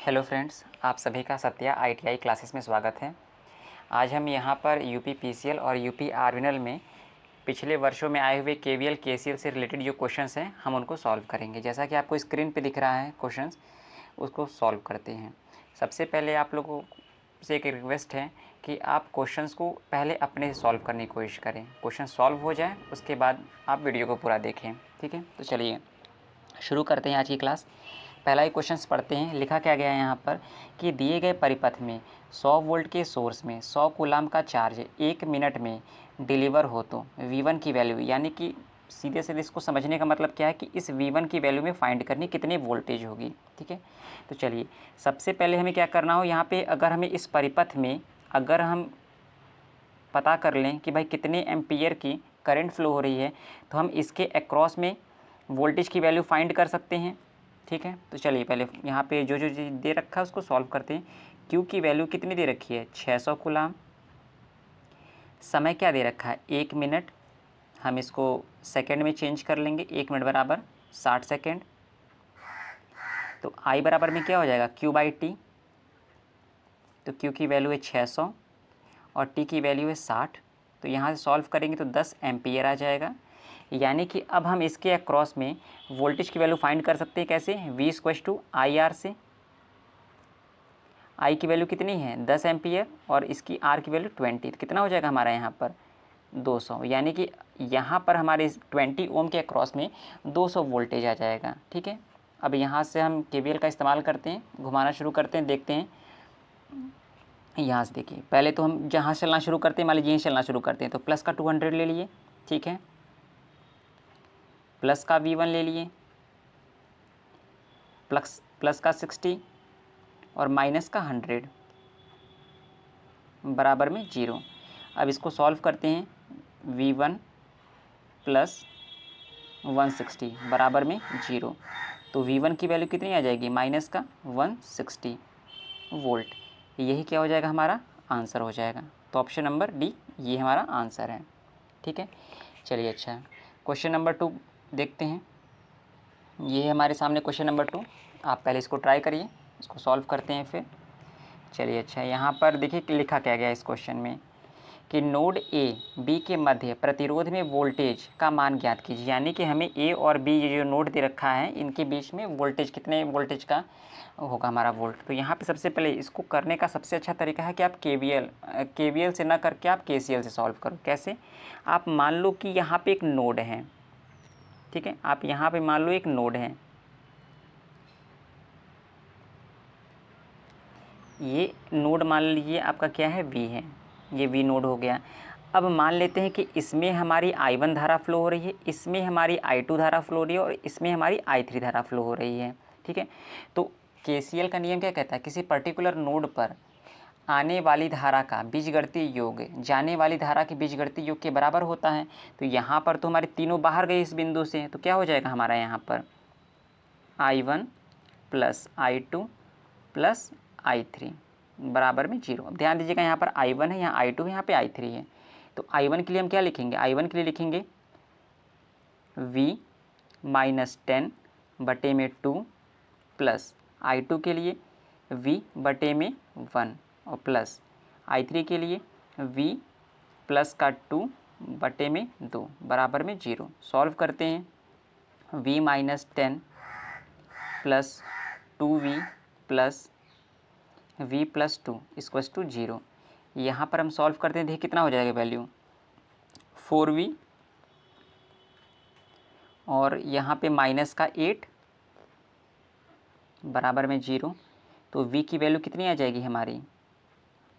Hello friends, आप सभी का सत्या आईटीआई क्लासेस में स्वागत है। आज हम यहाँ पर यूपी पीसीएल और यूपी आर्विनल में पिछले वर्षों में आए हुए केवीएल केसीएल से रिलेटेड जो क्वेश्चंस हैं हम उनको सॉल्व करेंगे। जैसा कि आपको स्क्रीन पे दिख रहा है क्वेश्चंस, उसको सॉल्व करते हैं। सबसे पहले आप लोगों से एक रिक्वेस्ट है कि आप क्वेश्चंस को पहले अपने से सॉल्व करने की कोशिश करें। क्वेश्चन सॉल्व हो जाए उसके बाद आप वीडियो को पूरा देखें, ठीक है। तो चलिए शुरू करते हैं आज की क्लास। पहला ही क्वेश्चन पढ़ते हैं। लिखा क्या गया है यहाँ पर कि दिए गए परिपथ में 100 वोल्ट के सोर्स में 100 कूलाम का चार्ज 1 मिनट में डिलीवर हो तो V1 की वैल्यू, यानी कि सीधे सीधे इसको समझने का मतलब क्या है कि इस V1 की वैल्यू में फाइंड करनी कितनी वोल्टेज होगी, ठीक है। तो चलिए सबसे पहले हमें क्या करना हो, यहाँ पे अगर हमें इस परिपथ में अगर हम पता कर लें कि भाई कितने एम्पियर की करंट फ्लो हो रही है, तो हम इसके अक्रॉस में वोल्टेज की वैल्यू फाइंड कर सकते हैं, ठीक है। तो चलिए पहले यहाँ पे जो जो चीज़ दे रखा है उसको सॉल्व करते हैं। क्यू की वैल्यू कितनी दे रखी है, 600 कूलाम। समय क्या दे रखा है, 1 मिनट। हम इसको सेकंड में चेंज कर लेंगे, 1 मिनट बराबर 60 सेकंड। तो आई बराबर में क्या हो जाएगा, Q/T। तो Q की वैल्यू है 600 और T की वैल्यू है 60। तो यहाँ से सॉल्व करेंगे तो 10 एम्पियर आ जाएगा। यानी कि अब हम इसके अक्रॉस में वोल्टेज की वैल्यू फाइंड कर सकते हैं। कैसे, V/IR से। I की वैल्यू कितनी है, 10 एम्पियर, और इसकी R की वैल्यू 20। तो कितना हो जाएगा हमारा यहाँ पर 200। यानी कि यहाँ पर हमारे 20 ओम के अक्रॉस में 200 वोल्टेज आ जाएगा, ठीक है। अब यहाँ से हम KVL का इस्तेमाल करते हैं, घुमाना शुरू करते हैं, देखते हैं। यहाँ से देखिए, पहले तो हम जहाँ चलना शुरू करते हैं, मान लीजिए यहीं चलना शुरू करते हैं, तो प्लस का 200 ले लिए, ठीक है। प्लस का V1 ले लिए, प्लस का 60 और माइनस का 100 बराबर में 0। अब इसको सॉल्व करते हैं। V1 प्लस 160 बराबर में 0। तो V1 की वैल्यू कितनी आ जाएगी, माइनस का 160 वोल्ट। यही क्या हो जाएगा, हमारा आंसर हो जाएगा। तो ऑप्शन नंबर डी ये हमारा आंसर है, ठीक है। चलिए अच्छा, क्वेश्चन नंबर 2 देखते हैं। ये है हमारे सामने क्वेश्चन नंबर 2। आप पहले इसको ट्राई करिए, इसको सॉल्व करते हैं फिर। चलिए अच्छा, यहाँ पर देखिए लिखा क्या गया है इस क्वेश्चन में कि नोड ए बी के मध्य प्रतिरोध में वोल्टेज का मान ज्ञात कीजिए। यानी कि हमें ए और बी ये जो नोड दे रखा है इनके बीच में वोल्टेज, कितने वोल्टेज का होगा हमारा वोल्ट। तो यहाँ पे सबसे पहले इसको करने का सबसे अच्छा तरीका है कि आप केवीएल से ना करके आप केसीएल से सॉल्व करो। कैसे, आप मान लो कि यहाँ पे एक नोड है, ठीक है। आप यहाँ पे मान लो एक नोड है, ये नोड मान लीजिए आपका क्या है, V है। ये V नोड हो गया। अब मान लेते हैं कि इसमें हमारी I1 धारा फ्लो हो रही है, इसमें हमारी I2 धारा फ्लो हो रही है और इसमें हमारी I3 धारा फ्लो हो रही है, ठीक है। तो केसीएल का नियम क्या कहता है, किसी पर्टिकुलर नोड पर आने वाली धारा का बीजगणितीय योग जाने वाली धारा के बीजगणितीय योग के बराबर होता है। तो यहाँ पर तो हमारे तीनों बाहर गए इस बिंदु से, तो क्या हो जाएगा हमारा यहाँ पर I1 plus I2 plus I3 बराबर में 0। अब ध्यान दीजिएगा, यहाँ पर I1 है, यहाँ I2 है, यहाँ पे I3 है। तो I1 के लिए हम क्या लिखेंगे, I1 के लिए लिखेंगे V-10/2 प्लस I2 के लिए V/1 और प्लस I3 के लिए V प्लस का 2/2 बराबर में 0। सॉल्व करते हैं। V-10 plus 2V plus V plus 2 equals to 0। यहाँ पर हम सॉल्व करते हैं, देखिए कितना हो जाएगा वैल्यू 4V और यहाँ पे माइनस का 8 बराबर में 0। तो V की वैल्यू कितनी आ जाएगी हमारी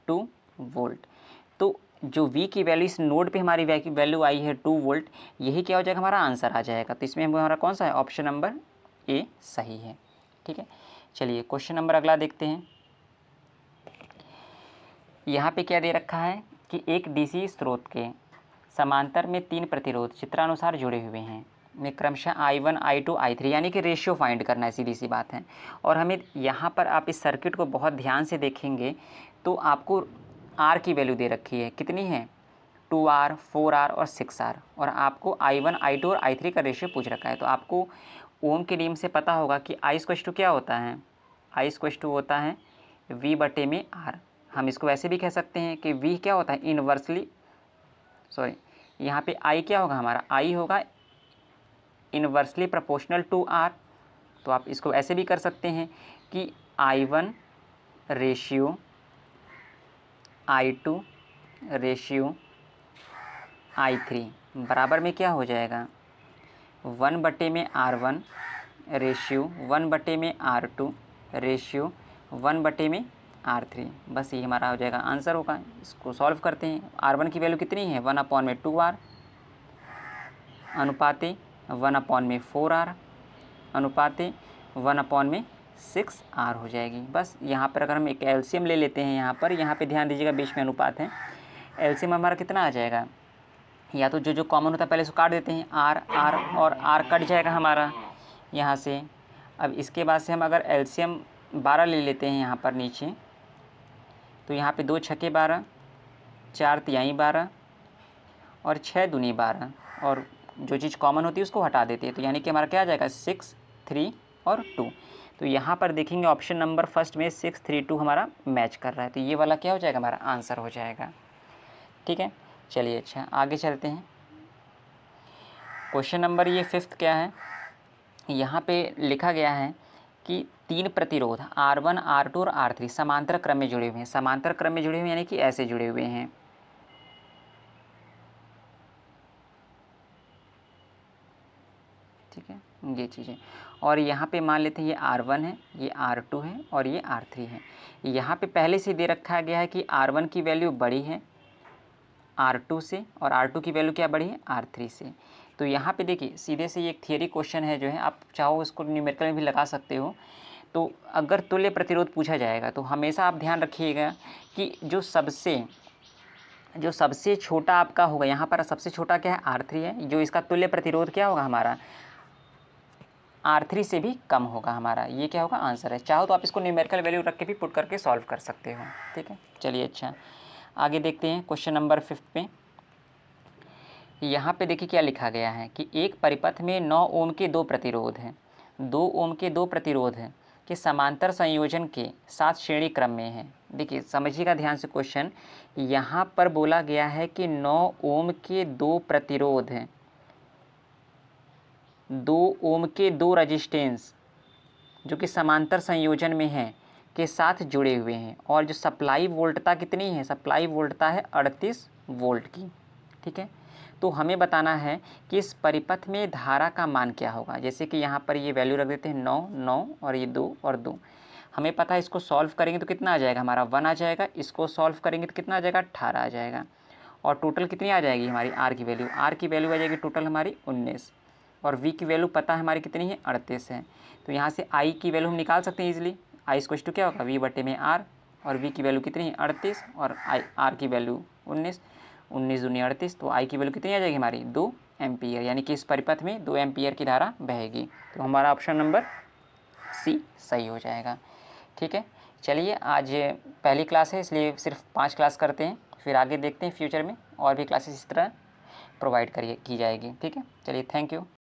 2 वोल्ट। तो जो V की वैल्यू इस नोड पे हमारी वैल्यू आई है 2 वोल्ट, यही क्या हो जाएगा, हमारा आंसर आ जाएगा। तो इसमें हमारा कौन सा है, ऑप्शन नंबर ए सही है, ठीक है। चलिए क्वेश्चन नंबर अगला देखते हैं। यहाँ पे क्या दे रखा है कि एक डीसी स्रोत के समांतर में 3 प्रतिरोध चित्रानुसार जुड़े हुए हैं, में क्रमशः I1 I2 I3, यानी कि रेशियो फाइंड करना है, सीधी सी बात है। और हमें यहाँ पर आप इस सर्किट को बहुत ध्यान से देखेंगे तो आपको R की वैल्यू दे रखी है, कितनी है 2R 4R और 6R, और आपको I1 I2 और I3 का रेशियो पूछ रखा है। तो आपको ओम के नियम से पता होगा कि I = क्या होता है, आई स्क्वेश टू होता है वी बटे में आर। हम इसको ऐसे भी कह सकते हैं कि वी क्या होता है इनवर्सली, सॉरी यहाँ पे आई क्या होगा हमारा, आई होगा इनवर्सली प्रोपोर्शनल टू आर। तो आप इसको ऐसे भी कर सकते हैं कि I1 ratio I2 ratio I3 बराबर में क्या हो जाएगा 1 बटे में R1 रेशियो 1 बटे में R2 रेशियो 1 बटे में R3। बस ये हमारा हो जाएगा आंसर होगा। इसको सॉल्व करते हैं। R1 की वैल्यू कितनी है 1/2R अनुपाते 1/4R अनुपाते 1/6R हो जाएगी। बस यहाँ पर अगर हम एक एलसीएम ले लेते हैं, यहाँ पे ध्यान दीजिएगा बीच में अनुपात है, एलसीएम हमारा कितना आ जाएगा, या तो जो कॉमन होता है पहले इसको काट देते हैं, आर आर और आर कट जाएगा हमारा यहाँ से। अब इसके बाद से हम अगर एलसीएम 12 ले लेते हैं यहाँ पर नीचे, तो यहाँ पे 2 छक्के 12, 4 तिहाई 12 और 6 दूनी 12, और जो चीज़ कॉमन होती है उसको हटा देते हैं, तो यानी कि हमारा क्या आ जाएगा 6, 3 और 2। तो यहाँ पर देखेंगे ऑप्शन नंबर फर्स्ट में 6, 3, 2 हमारा मैच कर रहा है, तो ये वाला क्या हो जाएगा हमारा आंसर हो जाएगा। ठीक है, चलिए अच्छा आगे चलते हैं। क्वेश्चन नंबर ये 5th क्या है, यहाँ पे लिखा गया है कि 3 प्रतिरोध R1, R2 और R3 समांतर क्रम में जुड़े हुए हैं। समांतर क्रम में जुड़े हुए यानी कि ऐसे जुड़े हुए हैं। ठीक है, ये चीज़ें, और यहाँ पे मान लेते हैं ये R1 है, ये R2 है और ये R3 है। यहाँ पे पहले से दे रखा गया है कि R1 की वैल्यू बड़ी है R2 से और R2 की वैल्यू क्या बड़ी है R3 से। तो यहाँ पे देखिए सीधे से ये एक थियरी क्वेश्चन है जो है, आप चाहो इसको न्यूमेरिकल में भी लगा सकते हो। तो अगर तुल्य प्रतिरोध पूछा जाएगा तो हमेशा आप ध्यान रखिएगा कि जो सबसे छोटा आपका होगा, यहाँ पर सबसे छोटा क्या है R3 है, जो इसका तुल्य प्रतिरोध क्या होगा हमारा R3 से भी कम होगा हमारा। ये क्या होगा आंसर है। चाहो तो आप इसको न्यूमेरिकल वैल्यू रख के भी पुट करके सॉल्व कर सकते हो। ठीक है, चलिए अच्छा आगे देखते हैं क्वेश्चन नंबर 5 पे। यहाँ पे देखिए क्या लिखा गया है कि एक परिपथ में 9 ओम के 2 प्रतिरोध हैं, 2 ओम के 2 प्रतिरोध हैं कि समांतर संयोजन के साथ श्रेणी क्रम में है। देखिए समझिएगा ध्यान से क्वेश्चन, यहाँ पर बोला गया है कि 9 ओम के 2 प्रतिरोध हैं, 2 ओम के 2 रजिस्टेंस जो कि समांतर संयोजन में हैं के साथ जुड़े हुए हैं, और जो सप्लाई वोल्टता कितनी है, सप्लाई वोल्टता है 38 वोल्ट की। ठीक है, तो हमें बताना है कि इस परिपथ में धारा का मान क्या होगा। जैसे कि यहाँ पर ये वैल्यू रख देते हैं 9, 9 और ये 2 और 2। हमें पता है इसको सॉल्व करेंगे तो कितना आ जाएगा हमारा 1 आ जाएगा, इसको सॉल्व करेंगे तो कितना आ जाएगा 18 आ जाएगा, और टोटल कितनी आ जाएगी हमारी आर की वैल्यू आ जाएगी टोटल हमारी 19, और वी की वैल्यू पता है हमारी कितनी है 38 है। तो यहाँ से आई की वैल्यू हम निकाल सकते हैं इजीली। आई स्क्वायर टू क्या होगा वी बटे में आर, और वी की वैल्यू कितनी है 38 और आर की वैल्यू 19, 19 दूनी 38, तो आई की वैल्यू कितनी आ जाएगी हमारी 2 एम्पियर, यानी कि इस परिपथ में 2 एम्पियर की धारा बहेगी। तो हमारा ऑप्शन नंबर सी सही हो जाएगा। ठीक है, चलिए आज पहली क्लास है इसलिए सिर्फ 5 क्लास करते हैं, फिर आगे देखते हैं फ्यूचर में और भी क्लासेस इस तरह प्रोवाइड की जाएगी। ठीक है, चलिए थैंक यू।